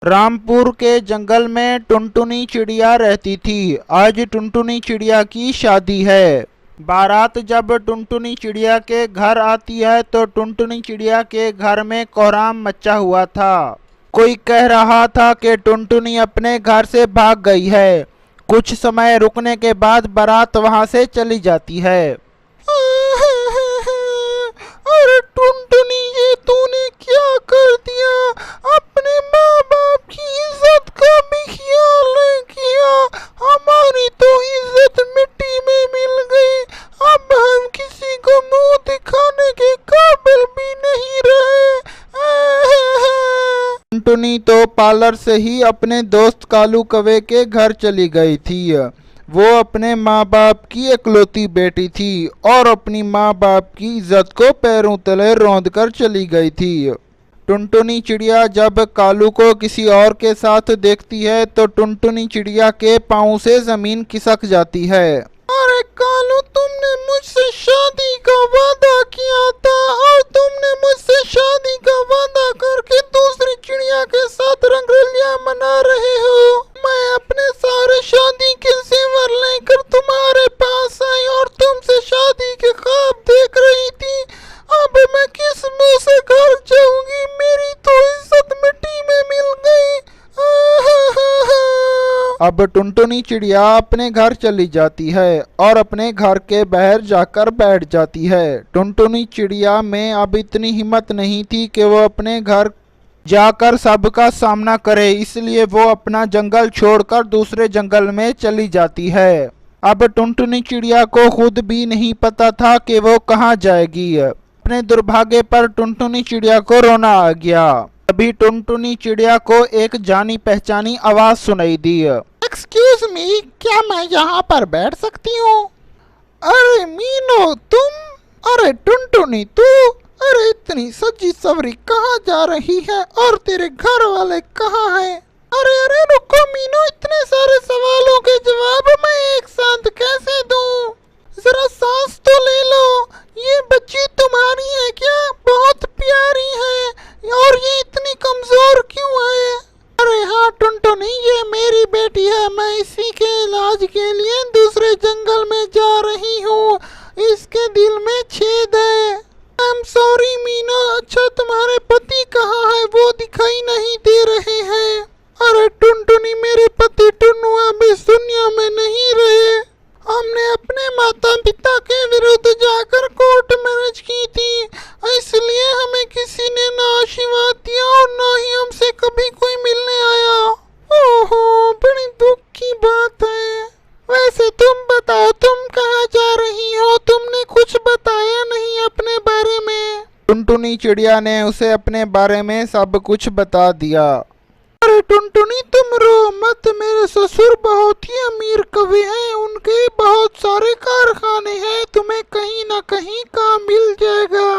रामपुर के जंगल में टुनटुनी चिड़िया रहती थी। आज टुनटुनी चिड़िया की शादी है। बारात जब टुनटुनी चिड़िया के घर आती है तो टुनटुनी चिड़िया के घर में कोहराम मचा हुआ था। कोई कह रहा था कि टुनटुनी अपने घर से भाग गई है। कुछ समय रुकने के बाद बारात वहां से चली जाती है। अरे टुनटुनी, ये तूने क्या कर दिया? अपने माँ बाप की इज्जत का भी ख्याल नहीं किया। हमारी तो इज्जत मिट्टी में मिल गई। अब हम किसी को मुंह दिखाने के काबिल भी नहीं रहे। टुनटुनी तो पार्लर से ही अपने दोस्त कालू कौवे के घर चली गई थी। वो अपने माँ बाप की इकलौती बेटी थी और अपनी माँ बाप की इज्जत को पैरों तले रौंद कर चली गई थी। टुनटुनी चिड़िया जब कालू को किसी और के साथ देखती है तो टुनटुनी चिड़िया के पाँव से जमीन खिसक जाती है। अरे कालू, तुमने मुझसे शादी का वादा किया था और तुमने मुझसे शादी का वादा करके दूसरी चिड़िया के साथ रंगरलियां मना रहे हो। मैं अपने सारे शादी के जेवर लेकर तुम्हारे पास आई और तुमसे शादी के ख्वाब देख रही थी। अब मैं किस मुंह से घर जाऊंगी? मेरी तो इज्जत मिट्टी में मिल गई। अब टुनटुनी चिड़िया अपने घर चली जाती है और अपने घर के बाहर जाकर बैठ जाती है। टुनटुनी चिड़िया में अब इतनी हिम्मत नहीं थी कि वो अपने घर जाकर सबका सामना करे, इसलिए वो अपना जंगल छोड़कर दूसरे जंगल में चली जाती है। अब टुनटुनी चिड़िया को खुद भी नहीं पता था कि वो कहाँ जाएगी। अपने दुर्भाग्य पर टुनटुनी चिड़िया को रोना आ गया। तभी टुनटुनी चिड़िया को एक जानी पहचानी आवाज सुनाई दी। एक्सक्यूज मी, क्या मैं यहाँ पर बैठ सकती हूँ? अरे मीनो, तुम? अरे टुनटुनी, तू? अरे इतनी सजी सवरी कहाँ जा रही है और तेरे घर वाले कहाँ हैं? अरे अरे रुको मीनो, इतने सारे सवालों के जवाब मैं एक साथ कैसे दूं? जरा सांस तो ले लो। ये बच्ची तुम्हारी है क्या? बहुत प्यारी है। और ये इतनी कमजोर क्यों है? अरे हाँ टुनटुनी, ये मेरी बेटी है। मैं इसी के इलाज के लिए दूसरे जंगल में जा रही हूँ। इसके दिल में छेद है। I am sorry Meena. अच्छा, तुम्हारे पति कहाँ है? वो दिखाई नहीं दे रहे हैं। अरे टुनटुनी, मेरे पति टुन्नू अब इस दुनिया में नहीं रहे। हमने अपने माता पिता के विरुद्ध जाकर कोर्ट मैरिज की थी, इसलिए हमें किसी ने ना आशीर्वाद दिया और ना ही हमसे कभी कोई मिलने आया। ओहो, बड़ी दुख की बात है। वैसे तुम बताओ, तुम कहाँ जा रही हो? तुमने कुछ बताया नहीं अपने बारे में। टुनटुनी चिड़िया ने उसे अपने बारे में सब कुछ बता दिया। अरे टुनटुनी, तुम रो मत। मेरे ससुर बहुत ही अमीर कवि हैं। उनके बहुत सारे कारखाने हैं। तुम्हें कहीं ना कहीं काम मिल जाएगा।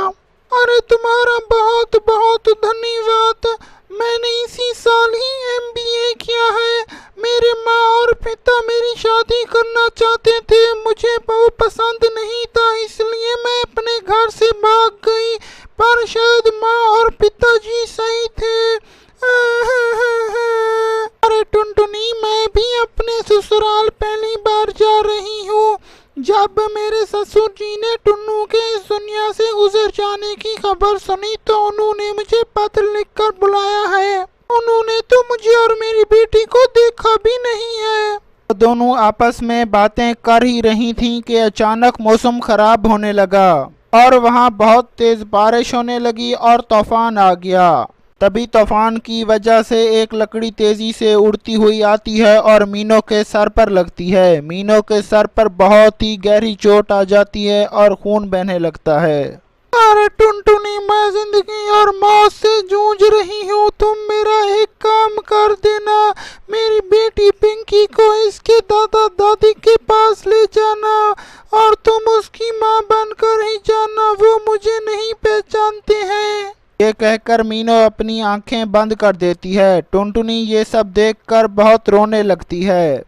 अरे तुम्हारा बहुत बहुत धन्यवाद। मैंने इसी साल ही MBA किया है। मेरे माँ और पिता मेरी शादी करना चाहते थे। मुझे वो पसंद नहीं था, इसलिए मैं अपने घर से भाग गई। पर शायद माँ और पिताजी सही थे। अरे टुनटुनी, मैं भी अपने ससुराल पहली बार जा रही हूँ। जब मेरे ससुर जी ने टुन्नू के इस दुनिया से गुजर जाने की खबर सुनी तो उन्होंने मुझे पत्र लिखकर बुलाया है। उन्होंने तो मुझे और मेरी बेटी को देखा भी नहीं है। दोनों आपस में बातें कर ही रही थीं कि अचानक मौसम खराब होने लगा और वहाँ बहुत तेज बारिश होने लगी और तूफान आ गया। तभी तूफान की वजह से एक लकड़ी तेजी से उड़ती हुई आती है और मीनो के सर पर लगती है। मीनो के सर पर बहुत ही गहरी चोट आ जाती है और खून बहने लगता है। अरे टुनटुनी, मैं जिंदगी और मौत से जूझ रही हूँ। तुम मेरा एक काम कर देना। मेरी बेटी पिंकी को इसके दादा दादी के पास ले जाना और तुम उसकी माँ बनकर ही जाना। वो मुझे नहीं पहचानते हैं। ये कहकर मीनो अपनी आंखें बंद कर देती है। टुनटुनी ये सब देखकर बहुत रोने लगती है।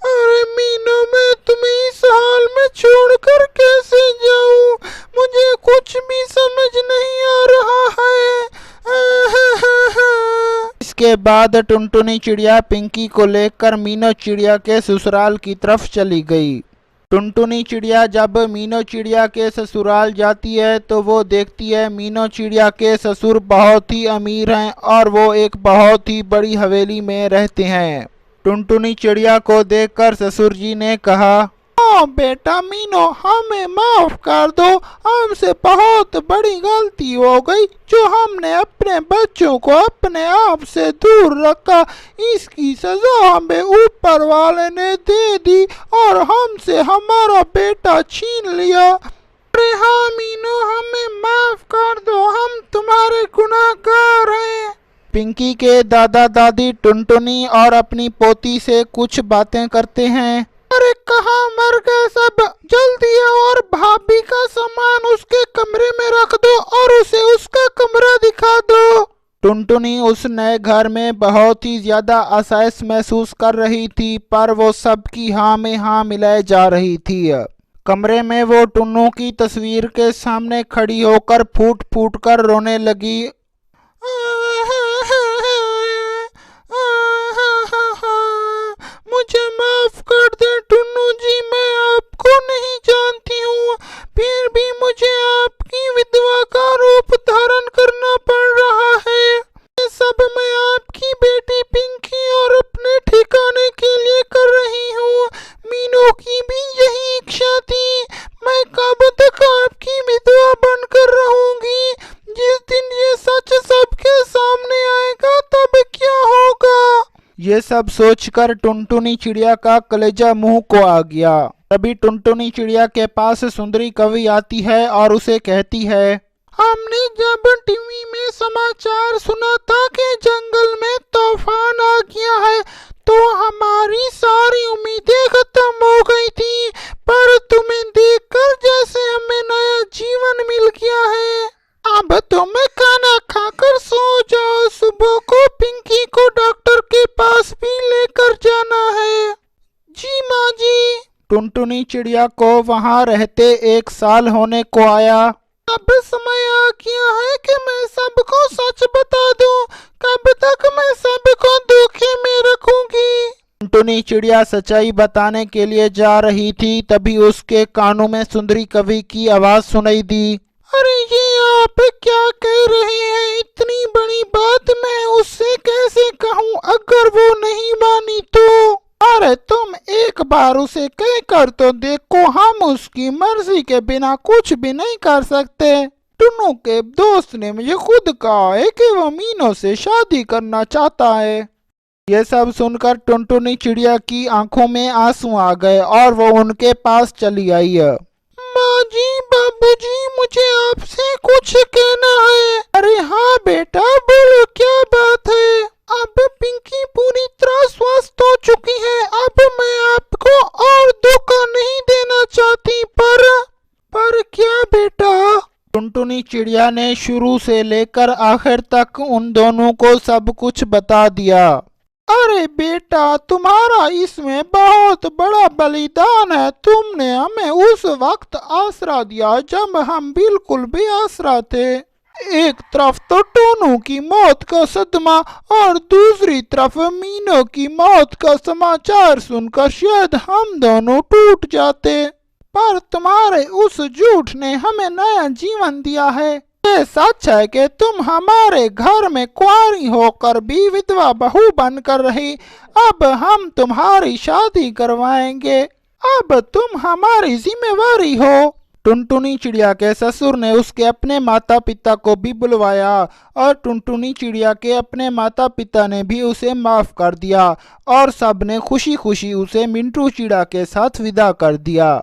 अरे मीनो, मैं तुम्हें इस हाल में छोड़कर कैसे जाऊं? मुझे कुछ भी समझ नहीं आ इसके बाद टुनटुनी चिड़िया पिंकी को लेकर मीनू चिड़िया के ससुराल की तरफ चली गई। टुनटुनी चिड़िया जब मीनू चिड़िया के ससुराल जाती है तो वो देखती है मीनू चिड़िया के ससुर बहुत ही अमीर हैं और वो एक बहुत ही बड़ी हवेली में रहते हैं। टुनटुनी चिड़िया को देखकर ससुर जी ने कहा, हाँ बेटा मीनू, हमें माफ कर दो, हमसे बहुत बड़ी गलती हो गई जो हमने अपने बच्चों को अपने आप से दूर रखा। इसकी सजा हमें ऊपर वाले ने दे दी और हमसे हमारा बेटा छीन लिया। अरे हाँ मीनू, हमें माफ कर दो, हम तुम्हारे गुनाहगार हैं। पिंकी के दादा दादी टुनटुनी और अपनी पोती से कुछ बातें करते हैं। अरे कहाँ मर गए सब, जल्दी और भाभी का सामान उसके कमरे में रख दो और उसे उसका कमरा दिखा दो। टुनटुनी उस नए घर में बहुत ही ज्यादा आसाइश महसूस कर रही थी, पर वो सबकी हाँ में हाँ मिलाए जा रही थी। कमरे में वो टुन्नू की तस्वीर के सामने खड़ी होकर फूट फूट कर रोने लगी। मुझे माफ कर दे टुन्नू जी, मैं आपको नहीं जानती हूँ, फिर भी मुझे आपकी विधवा का रूप धारण करना पड़ रहा है। ये सब मैं आपकी बेटी पिंकी और अपने ठिकाने के लिए कर रही हूँ। मीनू की भी यही इच्छा थी। मैं कब तक आपकी विधवा बनकर रहूंगी? जिस दिन ये सच सबके सामने आएगा तब क्या होगा? ये सब सोचकर टुनटुनी चिड़िया का कलेजा मुंह को आ गया। तभी टुनटुनी चिड़िया के पास सुंदरी कवि आती है और उसे कहती है, हमने जब टीवी में समाचार सुना था कि जंगल में तूफान आ गया है तो हमारी सारी उम्मीदें खत्म हो गई थी, पर तुम्हें देखकर जैसे हमें नया जीवन मिल गया है। अब तुम खाना खाकर सो जाओ, सुबह को पिंकी को डॉक्टर के पास भी लेकर जाना है। जी माँ जी। टुनटुनी चिड़िया को वहाँ रहते 1 साल होने को आया। अब समय आ गया है कि मैं सबको सच बता दूं। कब तक मैं सबको धोखे में रखूंगी? टुनटुनी चिड़िया सच्चाई बताने के लिए जा रही थी, तभी उसके कानों में सुंदरी कवि की आवाज सुनाई दी। अरे ये आप क्या कह रहे हैं? इतनी बड़ी बात मैं उससे कैसे कहूँ अगर वो नहीं मानी तो? अरे तुम एक बार उसे कह कर तो देखो, हम उसकी मर्जी के बिना कुछ भी नहीं कर सकते। टुन्नू के दोस्त ने मुझे खुद कहा है कि वो मीनू से शादी करना चाहता है। ये सब सुनकर टुनटुनी चिड़िया की आंखों में आंसू आ गए और वो उनके पास चली आई। माँ जी, बाबूजी, मुझे आपसे कुछ कहना है। अरे हाँ बेटा, बोलो क्या बात है? अब पिंकी पूरी तरह स्वस्थ हो चुकी है। अब मैं आपको और धोखा नहीं देना चाहती, पर क्या बेटा? टुनटुनी चिड़िया ने शुरू से लेकर आखिर तक उन दोनों को सब कुछ बता दिया। अरे बेटा, तुम्हारा इसमें बहुत बड़ा बलिदान है। तुमने हमें उस वक्त आसरा दिया जब हम बिल्कुल बेआसरा थे। एक तरफ तो टोनू की मौत का सदमा और दूसरी तरफ मीनू की मौत का समाचार सुनकर शायद हम दोनों टूट जाते, पर तुम्हारे उस झूठ ने हमें नया जीवन दिया है। ये सच है कि तुम हमारे घर में कुंवारी होकर भी विधवा बहू बनकर रही। अब हम तुम्हारी शादी करवाएंगे। अब तुम हमारी जिम्मेवारी हो। टुनटुनी चिड़िया के ससुर ने उसके अपने माता पिता को भी बुलवाया और टुनटुनी चिड़िया के अपने माता पिता ने भी उसे माफ कर दिया और सबने खुशी खुशी उसे मिंटू चिड़ा के साथ विदा कर दिया।